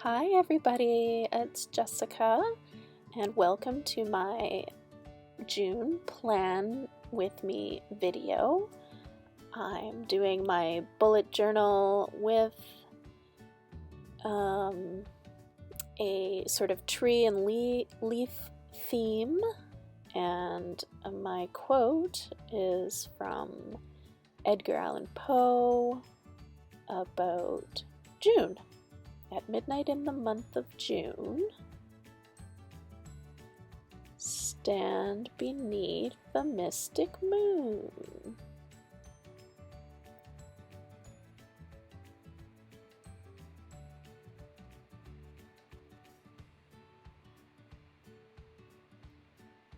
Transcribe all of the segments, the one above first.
Hi everybody, it's Jessica and welcome to my June Plan With Me video. I'm doing my bullet journal with a sort of tree and leaf theme, and my quote is from Edgar Allan Poe about June. At midnight in the month of June, stand beneath the mystic moon.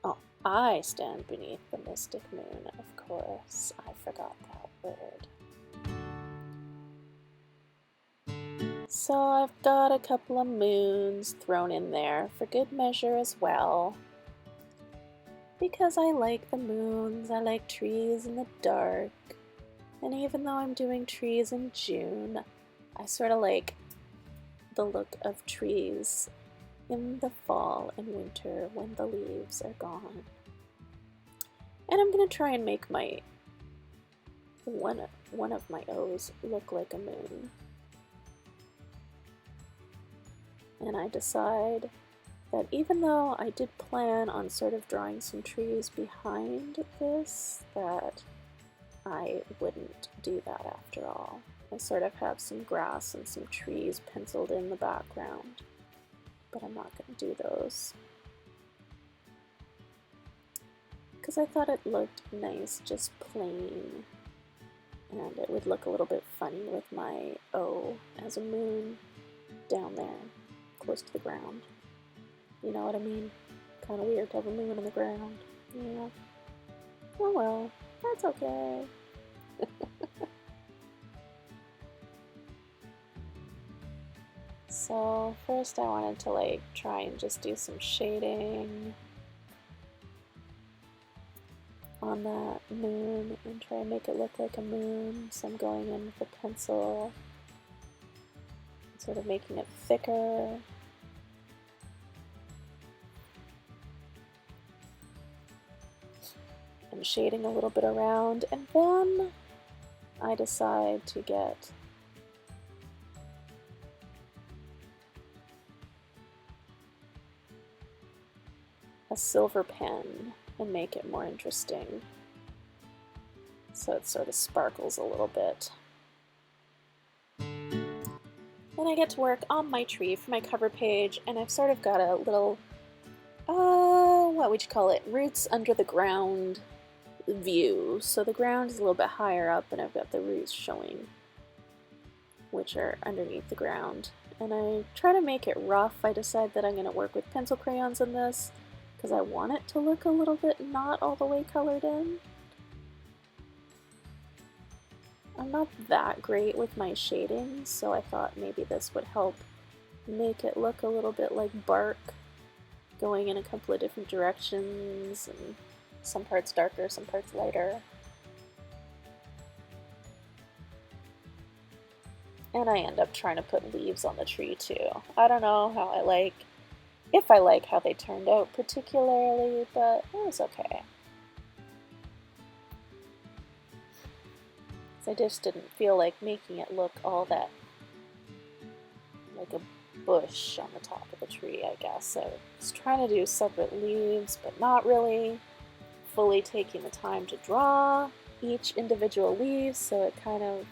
Oh, I stand beneath the mystic moon, of course. I forgot that word. So I've got a couple of moons thrown in there for good measure as well. Because I like the moons, I like trees in the dark. And even though I'm doing trees in June, I sort of like the look of trees in the fall and winter when the leaves are gone. And I'm going to try and make my one of my O's look like a moon. And I decide that even though I did plan on sort of drawing some trees behind this, that I wouldn't do that after all. I sort of have some grass and some trees penciled in the background, but I'm not going to do those. Because I thought it looked nice just plain, and it would look a little bit funny with my O as a moon down there, close to the ground. You know what I mean? Kind of weird to have a moon on the ground. Yeah. Oh well, that's okay. So first I wanted to try and just do some shading on that moon and try and make it look like a moon. So I'm going in with a pencil, sort of making it thicker. I'm shading a little bit around, and then I decide to get a silver pen and make it more interesting, so it sort of sparkles a little bit. Then I get to work on my tree for my cover page, and I've sort of got a little, what would you call it, roots under the ground view. So the ground is a little bit higher up and I've got the roots showing, which are underneath the ground. And I try to make it rough. I decide that I'm going to work with pencil crayons in this because I want it to look a little bit not all the way colored in. I'm not that great with my shading, so I thought maybe this would help make it look a little bit like bark going in a couple of different directions, and some parts darker, some parts lighter. And I end up trying to put leaves on the tree too. I don't know if I like how they turned out particularly, but it was okay. I just didn't feel like making it look all that like a bush on the top of the tree, I guess. I was trying to do separate leaves, but not really fully taking the time to draw each individual leaf, so it kind of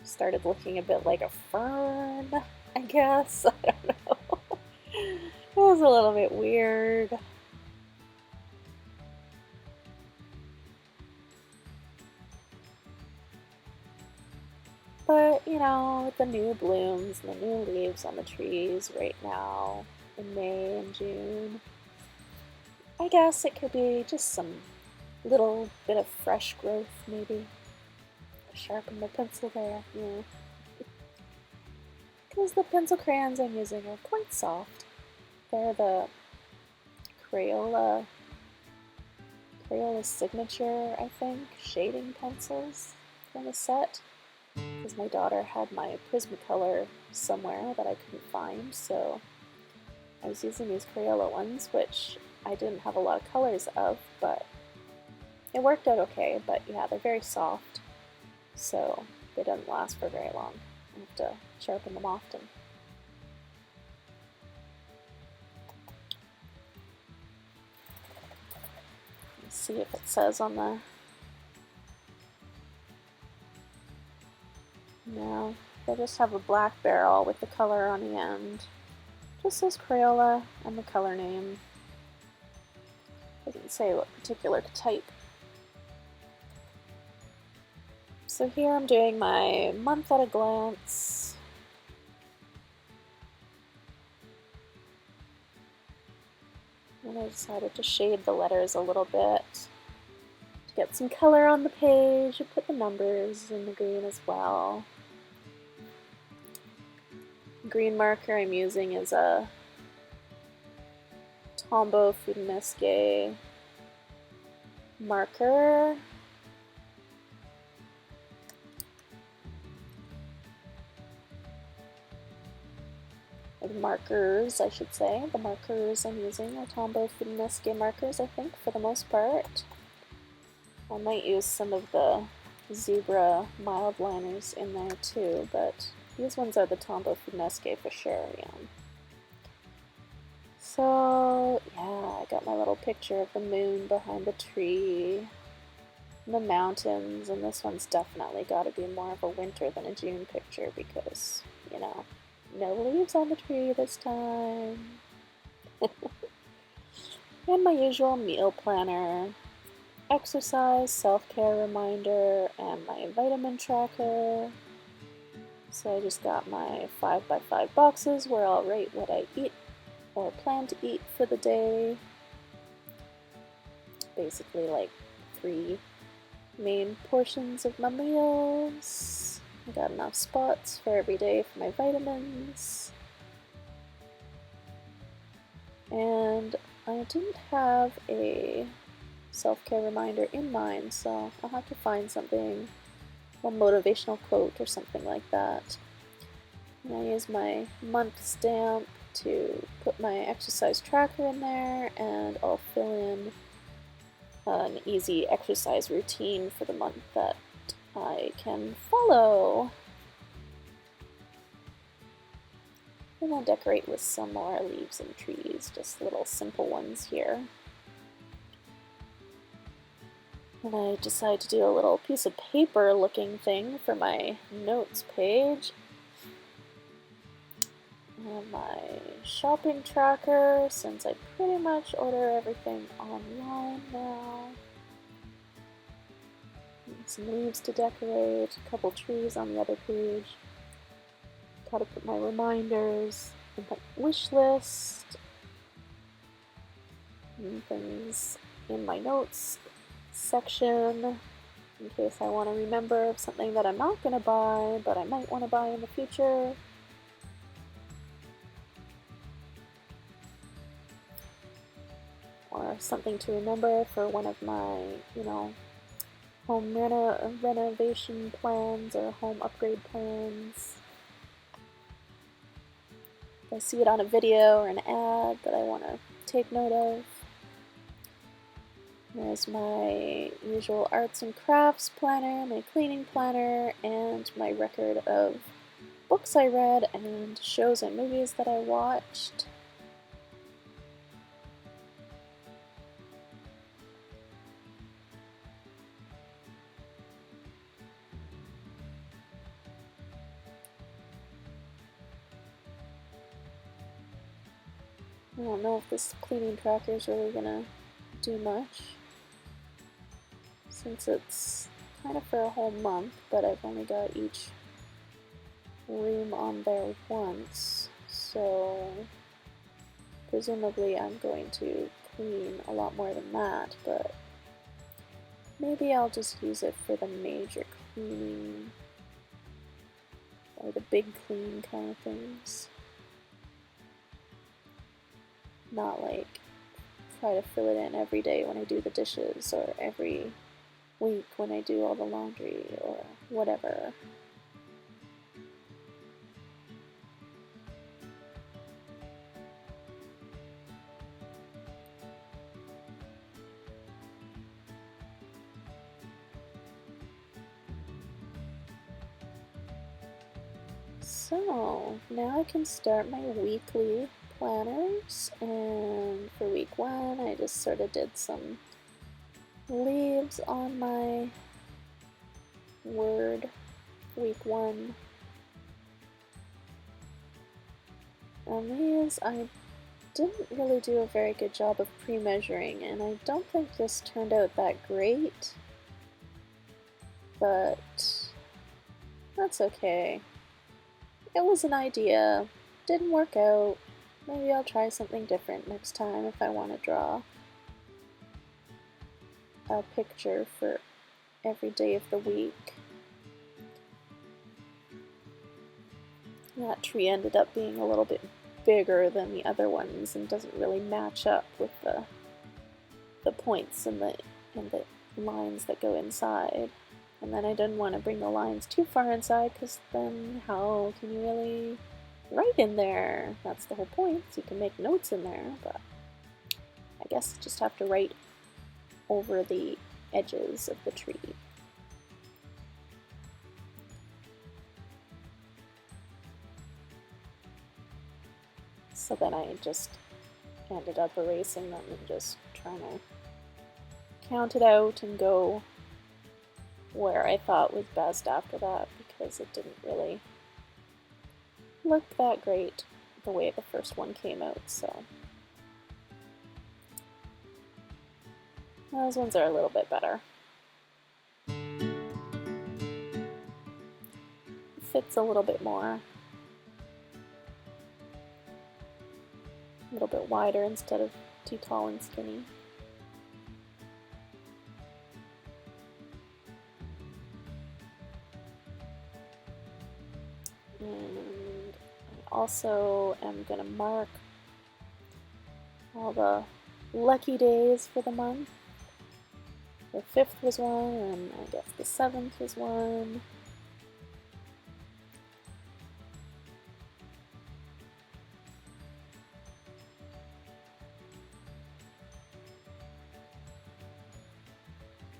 started looking a bit like a fern, I guess. I don't know. It was a little bit weird. But, you know, with the new blooms and the new leaves on the trees right now in May and June, I guess it could be just some little bit of fresh growth, maybe. Sharpen the pencil there, yeah. Because the pencil crayons I'm using are quite soft. They're the Crayola Signature, I think, shading pencils from the set. because my daughter had my Prismacolor somewhere that I couldn't find, so I was using these Crayola ones, which I didn't have a lot of colors of, but it worked out okay. But yeah, they're very soft, so they don't last for very long. I have to sharpen them often. Let's see if it says on the... No, they just have a black barrel with the color on the end. Just says Crayola and the color name. Doesn't say what particular type. So here I'm doing my month at a glance. And I decided to shade the letters a little bit to get some color on the page. I put the numbers in the green as well. The green marker I'm using is a Tombow Fudnesque marker. Or markers, I should say. The markers I'm using are Tombow Fudnesque markers, I think, for the most part. I might use some of the Zebra mild liners in there too, but these ones are the Tombow Fudnesque for sure, yeah. So, yeah, I got my little picture of the moon behind the tree, the mountains, and this one's definitely got to be more of a winter than a June picture because, you know, no leaves on the tree this time. And my usual meal planner, exercise, self-care reminder, and my vitamin tracker. So I just got my 5x5 boxes where I'll write what I eat or plan to eat for the day. Basically like 3 main portions of my meals. I got enough spots for every day for my vitamins. And I didn't have a self-care reminder in mind, so I'll have to find something, a motivational quote or something like that. And I use my month stamp to put my exercise tracker in there, and I'll fill in an easy exercise routine for the month that I can follow. And I'll decorate with some more leaves and trees, just little simple ones here. And I decided to do a little piece of paper looking thing for my notes page. And my shopping tracker, since I pretty much order everything online now. And some leaves to decorate, a couple trees on the other page. Gotta put my reminders and my wish list and things in my notes section in case I want to remember of something that I'm not going to buy but I might want to buy in the future. Or something to remember for one of my, home renovation plans or home upgrade plans. If I see it on a video or an ad that I want to take note of. There's my usual arts and crafts planner, my cleaning planner, and my record of books I read and shows and movies that I watched. I don't know if this cleaning tracker is really gonna do much, since it's kind of for a whole month, but I've only got each room on there once, so presumably I'm going to clean a lot more than that, but maybe I'll just use it for the major cleaning, or the big clean kind of things. Not like try to fill it in every day when I do the dishes or every week when I do all the laundry or whatever. So now I can start my weekly planners, and for week 1 I just sort of did some leaves on my Word week 1. And these I didn't really do a very good job of pre-measuring, and I don't think this turned out that great, but that's okay. It was an idea, didn't work out. Maybe I'll try something different next time if I want to draw a picture for every day of the week. That tree ended up being a little bit bigger than the other ones and doesn't really match up with the points and the lines that go inside. And then I didn't want to bring the lines too far inside, because then how can you really write in there? That's the whole point. So you can make notes in there, but I guess you just have to write over the edges of the tree. So then I just ended up erasing them and just trying to count it out and go where I thought was best after that, because it didn't really look that great the way the first one came out. So those ones are a little bit better. It fits a little bit more. A little bit wider instead of too tall and skinny. And I also am going to mark all the lucky days for the month. The 5th was one, and I guess the 7th was one.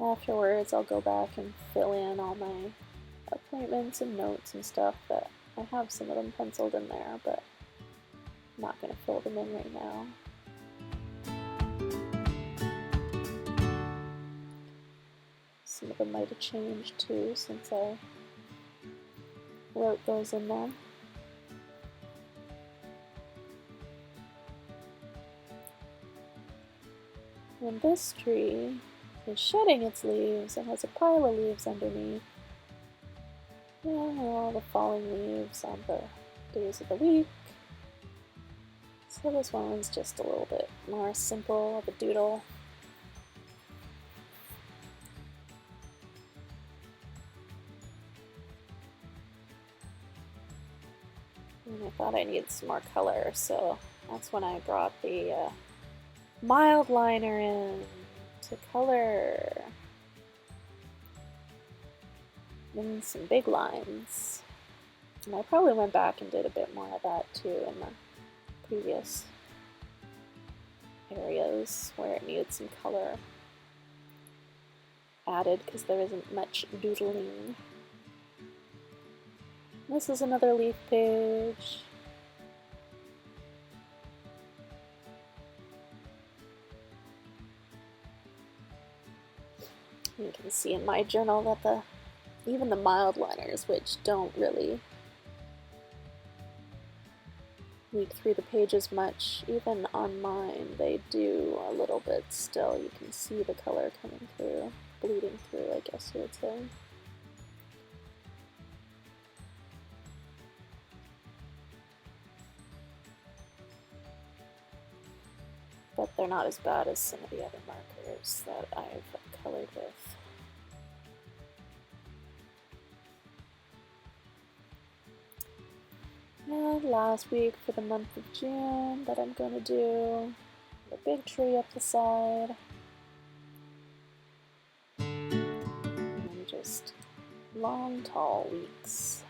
Afterwards, I'll go back and fill in all my appointments and notes and stuff that I have some of them penciled in there, but I'm not going to fill them in right now. Some of them might have changed too since I wrote those in there. And this tree is shedding its leaves and has a pile of leaves underneath. And all the falling leaves on the days of the week. So this one's just a little bit more simple of a doodle. And I thought I needed some more color, so that's when I brought the mild liner in to color in some big lines. And I probably went back and did a bit more of that too in the previous areas where it needed some color added, because there isn't much doodling. This is another leaf page. You can see in my journal that even the mild liners, which don't really leak through the pages much, even on mine, they do a little bit still. You can see the color coming through, bleeding through, I guess you would say. But they're not as bad as some of the other markers that I've colored with. And last week for the month of June that I'm going to do the big tree up the side. And just long, tall weeks.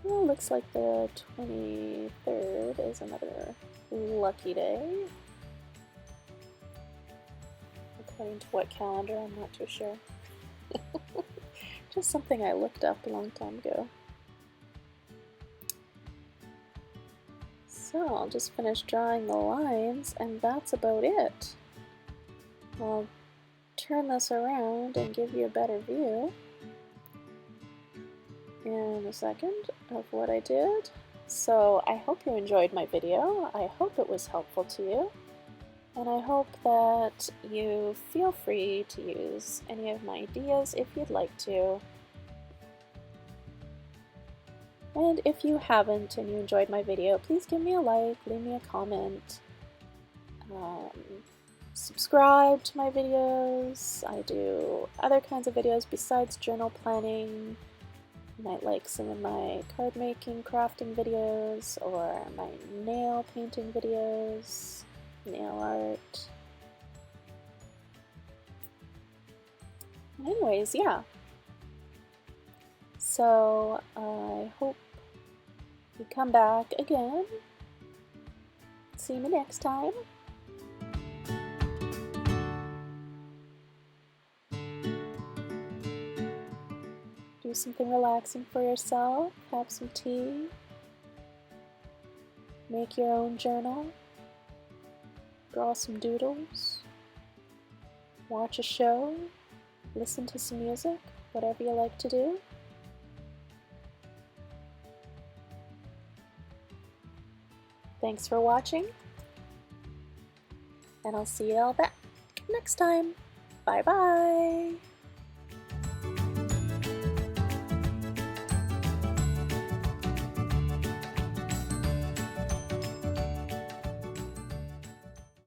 Well, looks like the 23rd is another lucky day. According to what calendar, I'm not too sure. Just something I looked up a long time ago. So I'll just finish drawing the lines, and that's about it. I'll turn this around and give you a better view in a second of what I did. So I hope you enjoyed my video. I hope it was helpful to you. And I hope that you feel free to use any of my ideas if you'd like to. And if you haven't and you enjoyed my video, please give me a like, leave me a comment, subscribe to my videos. I do other kinds of videos besides journal planning. You might like some of my card making, crafting videos, or my nail painting videos, nail art. Anyways, yeah. So I hope you come back again. See me next time. Do something relaxing for yourself. Have some tea. Make your own journal. Draw some doodles. Watch a show. Listen to some music. Whatever you like to do. Thanks for watching, and I'll see you all back next time. Bye bye!